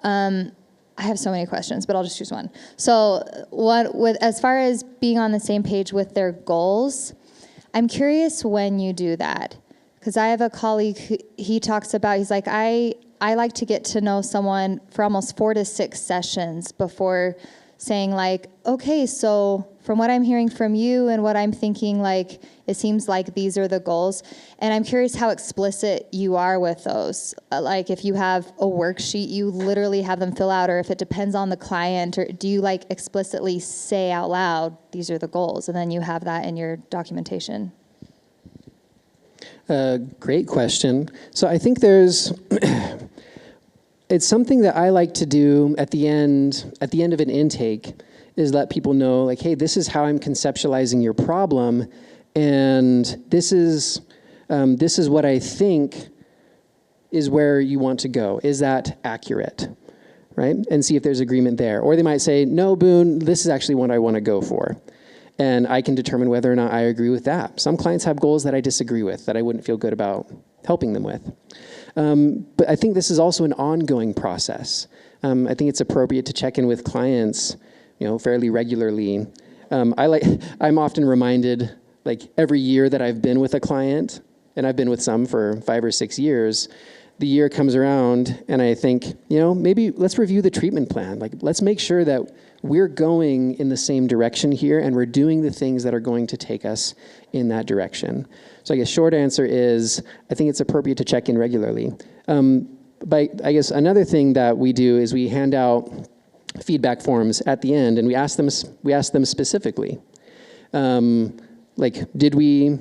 I have so many questions, but I'll just choose one. So as far as being on the same page with their goals, I'm curious when you do that. Because I have a colleague, he talks about, he's like, I like to get to know someone for almost 4 to 6 sessions before saying like, okay, so from what I'm hearing from you and what I'm thinking, like, it seems like these are the goals. And I'm curious how explicit you are with those. Like if you have a worksheet, you literally have them fill out, or if it depends on the client, or do you like explicitly say out loud, these are the goals, and then you have that in your documentation? Great question. So I think there's, it's something that I like to do at the end of an intake, is let people know, like, hey, this is how I'm conceptualizing your problem, and this is what I think is where you want to go. Is that accurate? Right? And see if there's agreement there. Or they might say, no, Boone, this is actually what I want to go for. And I can determine whether or not I agree with that. Some clients have goals that I disagree with, that I wouldn't feel good about helping them with. But I think this is also an ongoing process. I think it's appropriate to check in with clients, fairly regularly. I'm often reminded, like every year that I've been with a client, and I've been with some for 5 or 6 years, the year comes around and I think, maybe let's review the treatment plan. Like, let's make sure that we're going in the same direction here and we're doing the things that are going to take us in that direction. So I guess short answer is, I think it's appropriate to check in regularly. But I guess another thing that we do is we hand out feedback forms at the end, and we ask them specifically, did we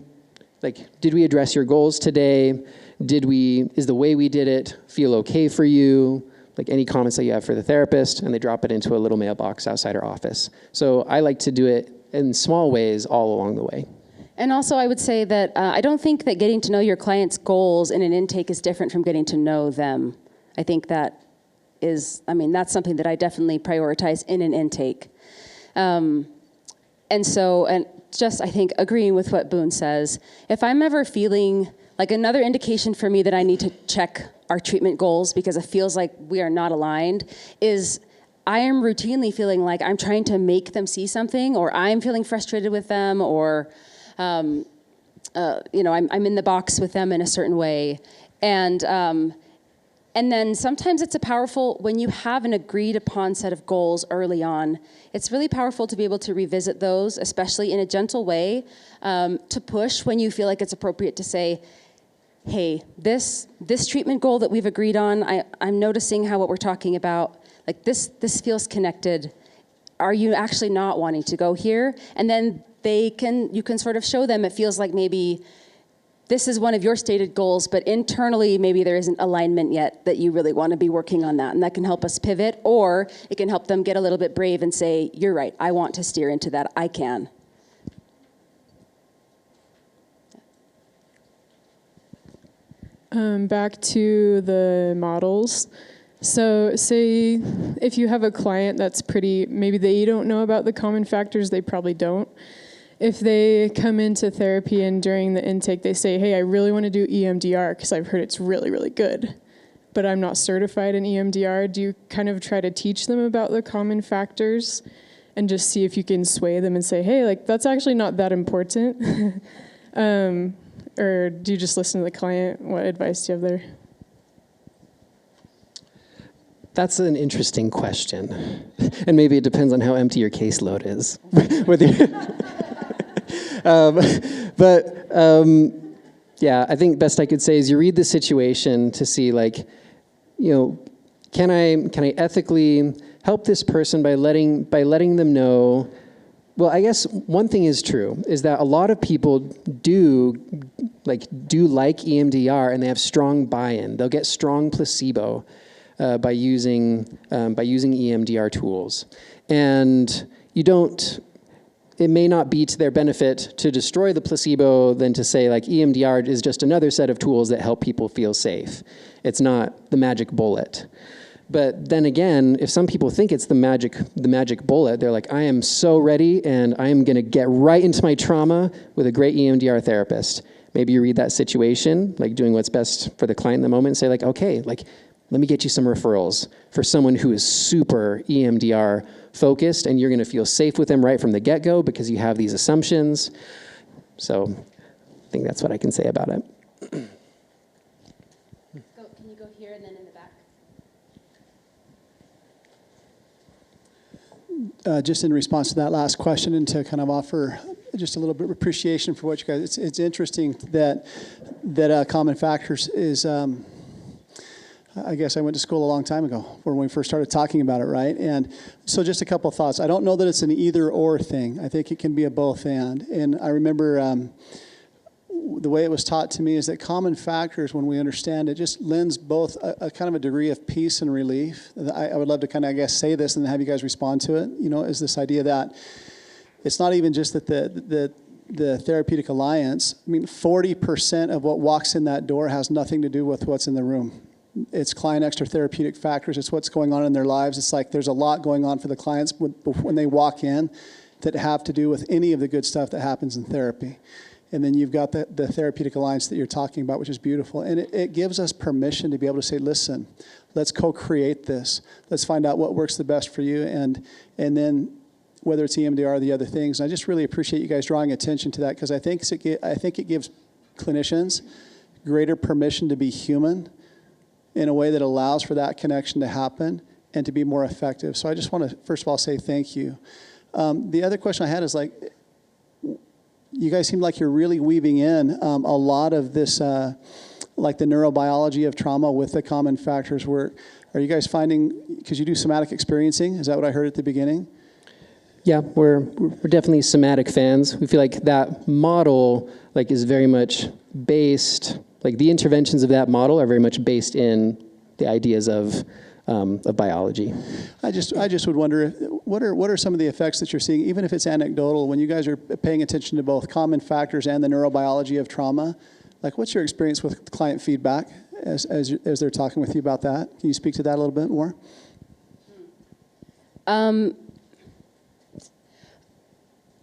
address your goals today? Is the way we did it feel okay for you? Like any comments that you have for the therapist, and they drop it into a little mailbox outside our office. So I like to do it in small ways all along the way. And also I would say that I don't think that getting to know your client's goals in an intake is different from getting to know them. I think that's something that I definitely prioritize in an intake. And just, I think, agreeing with what Boone says, if I'm ever feeling like another indication for me that I need to check our treatment goals because it feels like we are not aligned is I am routinely feeling like I'm trying to make them see something, or I'm feeling frustrated with them, or I'm in the box with them in a certain way. And then sometimes it's when you have an agreed upon set of goals early on, it's really powerful to be able to revisit those, especially in a gentle way, to push when you feel like it's appropriate to say, hey, this treatment goal that we've agreed on, I'm noticing how what we're talking about, like this feels connected. Are you actually not wanting to go here? And then you can sort of show them it feels like maybe this is one of your stated goals, but internally maybe there isn't alignment yet that you really want to be working on that. And that can help us pivot, or it can help them get a little bit brave and say, you're right, I want to steer into that, I can. Back to the models. So say if you have a client that's maybe they don't know about the common factors, they probably don't. If they come into therapy and during the intake they say, hey, I really want to do EMDR because I've heard it's really, really good, but I'm not certified in EMDR, do you kind of try to teach them about the common factors and just see if you can sway them and say, hey, like that's actually not that important? Or do you just listen to the client? What advice do you have there? That's an interesting question. And maybe it depends on how empty your caseload is. Yeah, I think best I could say is you read the situation to see, like, can I ethically help this person by letting them know. Well, I guess one thing is true, is that a lot of people do like EMDR, and they have strong buy-in. They'll get strong placebo by using EMDR tools. And it may not be to their benefit to destroy the placebo than to say, like, EMDR is just another set of tools that help people feel safe. It's not the magic bullet. But then again, if some people think it's the magic bullet, they're like, I am so ready and I am going to get right into my trauma with a great EMDR therapist. Maybe you read that situation, like doing what's best for the client in the moment, and say like, okay, like, let me get you some referrals for someone who is super EMDR focused, and you're going to feel safe with them right from the get-go because you have these assumptions. So I think that's what I can say about it. Can you go here and then in the back? Just in response to that last question and to kind of offer just a little bit of appreciation for what you guys, it's interesting that Common Factors is, I guess I went to school a long time ago when we first started talking about it, right? And so just a couple of thoughts. I don't know that it's an either or thing. I think it can be a both and. And I remember the way it was taught to me is that common factors, when we understand it, just lends both a kind of a degree of peace and relief. I would love to kind of, I guess, say this and then have you guys respond to it, is this idea that it's not even just that the Therapeutic Alliance, 40% of what walks in that door has nothing to do with what's in the room. It's client extra therapeutic factors. It's what's going on in their lives. It's like there's a lot going on for the clients when they walk in that have to do with any of the good stuff that happens in therapy. And then you've got the Therapeutic Alliance that you're talking about, which is beautiful. And it gives us permission to be able to say, listen, let's co-create this. Let's find out what works the best for you. And then whether it's EMDR or the other things. And I just really appreciate you guys drawing attention to that, because I think it gives clinicians greater permission to be human in a way that allows for that connection to happen and to be more effective. So I just want to, first of all, say thank you. The other question I had is, like, you guys seem like you're really weaving in a lot of this, like the neurobiology of trauma with the common factors work. Are you guys finding, because you do somatic experiencing, is that what I heard at the beginning? Yeah, we're definitely somatic fans. We feel like that model is very much based, like the interventions of that model are very much based in the ideas of biology. I just would wonder, what are some of the effects that you're seeing, even if it's anecdotal, when you guys are paying attention to both common factors and the neurobiology of trauma? Like, what's your experience with client feedback as they're talking with you about that? Can you speak to that a little bit more?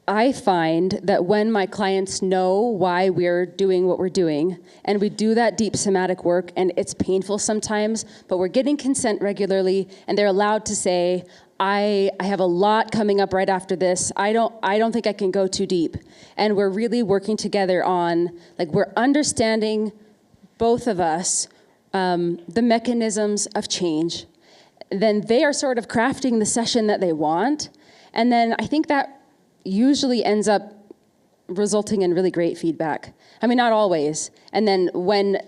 I find that when my clients know why we're doing what we're doing, and we do that deep somatic work, and it's painful sometimes, but we're getting consent regularly, and they're allowed to say, I have a lot coming up right after this. I don't think I can go too deep. And we're really working together on, we're understanding, both of us, the mechanisms of change. Then they are sort of crafting the session that they want. And then I think that usually ends up resulting in really great feedback. I mean, not always. And then when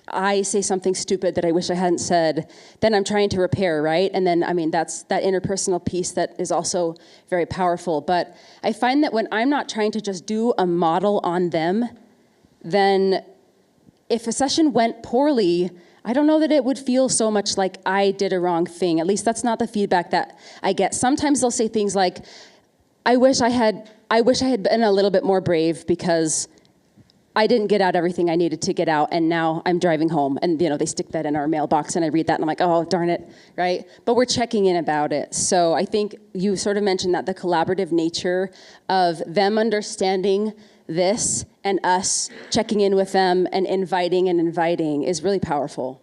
I say something stupid that I wish I hadn't said, then I'm trying to repair, right? And then, that's that interpersonal piece that is also very powerful. But I find that when I'm not trying to just do a model on them, then if a session went poorly, I don't know that it would feel so much like I did a wrong thing. At least that's not the feedback that I get. Sometimes they'll say things like, I wish I had been a little bit more brave because I didn't get out everything I needed to get out, and now I'm driving home. And they stick that in our mailbox, and I read that, and I'm like, oh, darn it, right? But we're checking in about it. So I think you sort of mentioned that the collaborative nature of them understanding this and us checking in with them and inviting is really powerful.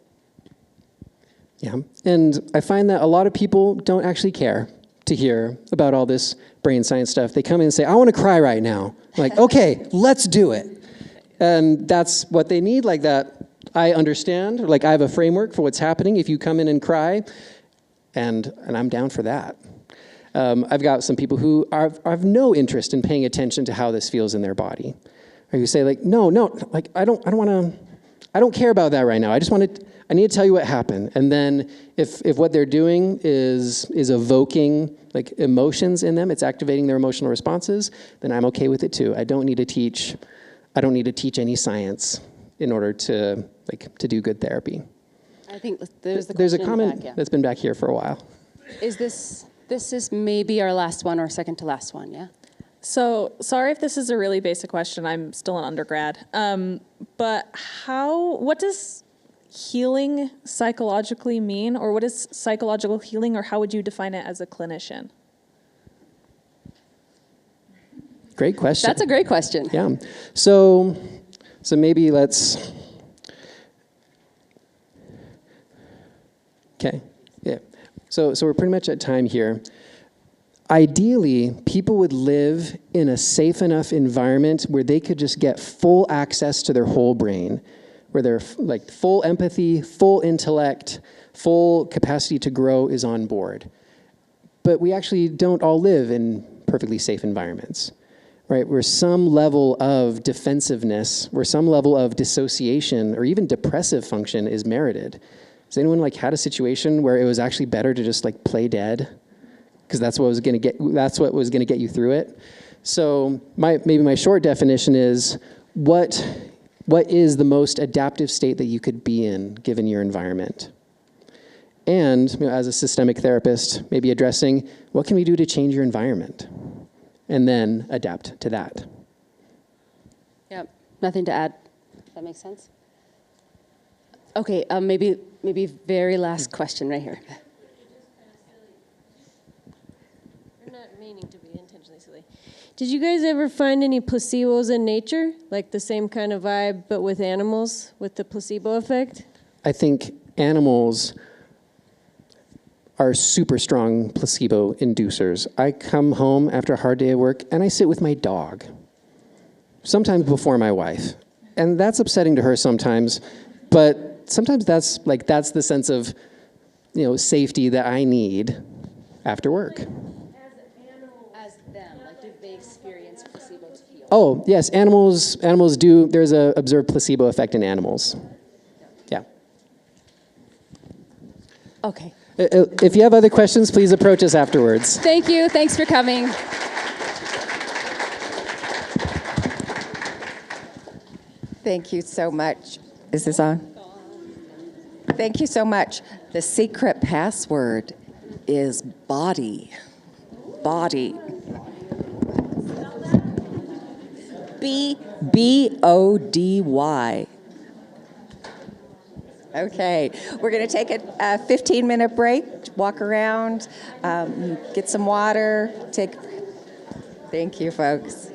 Yeah, and I find that a lot of people don't actually care to hear about all this brain science stuff. They come in and say, I want to cry right now. I'm like, okay, let's do it. And that's what they need, like that. I understand, I have a framework for what's happening if you come in and cry, and I'm down for that. I've got some people who have no interest in paying attention to how this feels in their body. Or you say no, I don't care about that right now. I need to tell you what happened. And then if what they're doing is evoking emotions in them, it's activating their emotional responses, then I'm okay with it too. I don't need to teach any science in order to do good therapy. I think there's a comment that's been back here for a while. This is maybe our last one or second to last one, yeah? So, sorry if this is a really basic question. I'm still an undergrad. But what does healing psychologically mean, or what is psychological healing, or how would you define it as a clinician? Great question. That's a great question. Yeah. So maybe let's. Okay. Yeah. So we're pretty much at time here. Ideally, people would live in a safe enough environment where they could just get full access to their whole brain, where their like full empathy, full intellect, full capacity to grow is on board. But we actually don't all live in perfectly safe environments, right? Where some level of defensiveness, where some level of dissociation or even depressive function is merited. Has anyone like had a situation where it was actually better to just like play dead? Because that's what was going to get you through it. So maybe my short definition is what is the most adaptive state that you could be in given your environment? And as a systemic therapist, maybe addressing what can we do to change your environment, and then adapt to that. Yep. Nothing to add. That makes sense. Okay. Maybe very last question right here. To be intentionally silly. Did you guys ever find any placebos in nature? Like the same kind of vibe, but with animals, with the placebo effect? I think animals are super strong placebo inducers. I come home after a hard day of work and I sit with my dog, sometimes before my wife. And that's upsetting to her sometimes, but sometimes that's the sense of, safety that I need after work. Oh, yes, animals do, there's a observed placebo effect in animals. Yeah. Okay. If you have other questions, please approach us afterwards. Thank you. Thanks for coming. Thank you so much. Is this on? Thank you so much. The secret password is body. Body. B-O-D-Y. Okay, we're going to take a 15-minute break, walk around, get some water, Thank you, folks.